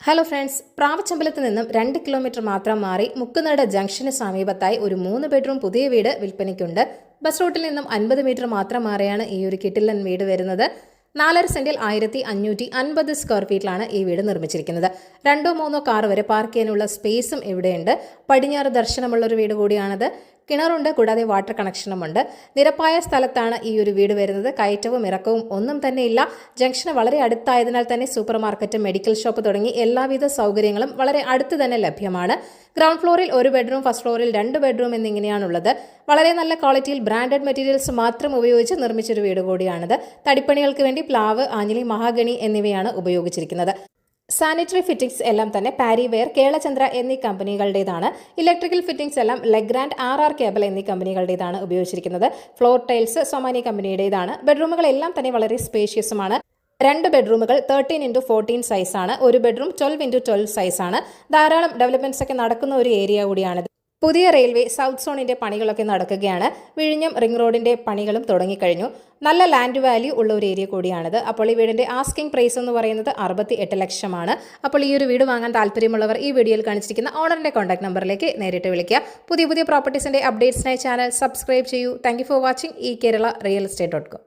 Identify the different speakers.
Speaker 1: Hello friends, പ്രാവച്ചമ്പലത്ത് നിന്നും 2 kilometre മാത്രം മാറി മുക്കുനട ജംഗ്ഷന് സമീപത്തായി ഒരു 3 ബെഡ്റൂം പുതിയ വീട് വിൽപ്പനയ്ക്കുണ്ട്. ബസ് റൂട്ടിൽ നിന്നും 50 മീറ്റർ മാത്രം മാറിയാണ് ഈ ഒരു കിട്ടിലൻ വീട് വരുന്നത്. 4.5 സെന്റിൽ 1550 സ്ക്വയർ ഫീറ്റിലാണ് ഈ വീട് നിർമ്മിച്ചിരിക്കുന്നത്. 2-3 കാർ വരെ പാർക്ക് ചെയ്യാനുള്ള സ്പേസും ഇവിടെയുണ്ട്. പടിഞ്ഞാറ് ദർശനമുള്ള ഒരു വീട് കൂടിയാണത്. കിണറുണ്ട്, കൂടാതെ വാട്ടർ കണക്ഷനുമുണ്ട്. നിരപ്പായ സ്ഥലത്താണ് ഈ ഒരു വീട് വരുന്നത്. കയറ്റവും ഇറക്കവും ഒന്നും തന്നെ ഇല്ല. ജംഗ്ഷന് വളരെ അടുത്തായതിനാൽ തന്നെ സൂപ്പർ മാർക്കറ്റ്, മെഡിക്കൽ ഷോപ്പ് തുടങ്ങി എല്ലാവിധ സൗകര്യങ്ങളും വളരെ അടുത്ത് തന്നെ ലഭ്യമാണ്. ഗ്രൗണ്ട് ഫ്ലോറിൽ 1 ബെഡ്റൂം, ഫസ്റ്റ് ഫ്ലോറിൽ 2 ബെഡ്റൂം എന്നിങ്ങനെയാണുള്ളത്. വളരെ നല്ല ക്വാളിറ്റിയിൽ ബ്രാൻഡഡ് മെറ്റീരിയൽസ് മാത്രം ഉപയോഗിച്ച് നിർമ്മിച്ചൊരു വീട് കൂടിയാണിത്. തടിപ്പണികൾക്ക് വേണ്ടി പ്ലാവ്, ആഞ്ഞിലി, മഹാഗണി എന്നിവയാണ് ഉപയോഗിച്ചിരിക്കുന്നത്. സാനിറ്ററി ഫിറ്റിംഗ്സ് എല്ലാം തന്നെ പാരിവെയർ, കേളചന്ദ്ര എന്നീ കമ്പനികളുടേതാണ്. ഇലക്ട്രിക്കൽ ഫിറ്റിംഗ്സ് എല്ലാം ലെഗ്രാൻഡ്, RR കേബിൾ എന്നീ കമ്പനികളുടേതാണ് ഉപയോഗിച്ചിരിക്കുന്നത്. ഫ്ലോർ ടൈൽസ് സൊമാനി കമ്പനിയുടേതാണ്. ബെഡ്റൂമുകളെല്ലാം തന്നെ വളരെ സ്പേഷ്യസുമാണ്. 2 ബെഡ്റൂമുകൾ 13x14 സൈസാണ്. 1 ബെഡ്റൂം 12x12 സൈസാണ്. ധാരാളം ഡെവലപ്മെന്റ്സ് ഒക്കെ നടക്കുന്ന ഒരു ഏരിയ കൂടിയാണിത്. പുതിയ റെയിൽവേ സൗത്ത് സോണിന്റെ പണികളൊക്കെ നടക്കുകയാണ്. വിഴിഞ്ഞം റിംഗ് റോഡിന്റെ പണികളും തുടങ്ങിക്കഴിഞ്ഞു. നല്ല ലാൻഡ് വാല്യൂ ഉള്ള ഒരു ഏരിയ കൂടിയാണിത്. അപ്പോൾ ഈ വീടിന്റെ ആസ്കിംഗ് പ്രൈസ് എന്ന് പറയുന്നത് 68 ലക്ഷമാണ്. അപ്പോൾ ഈ ഒരു വീട് വാങ്ങാൻ താല്പര്യമുള്ളവർ ഈ വീഡിയോയിൽ കാണിച്ചിരിക്കുന്ന ഓണറിന്റെ കോൺടാക്ട് നമ്പറിലേക്ക് നേരിട്ട് വിളിക്കുക. പുതിയ പ്രോപ്പർട്ടീസിന്റെ അപ്ഡേറ്റ്സിനായി ചാനൽ സബ്സ്ക്രൈബ് ചെയ്യൂ. Thank you for watching. ഈ കേരള റിയൽ എസ്റ്റേറ്റ്.com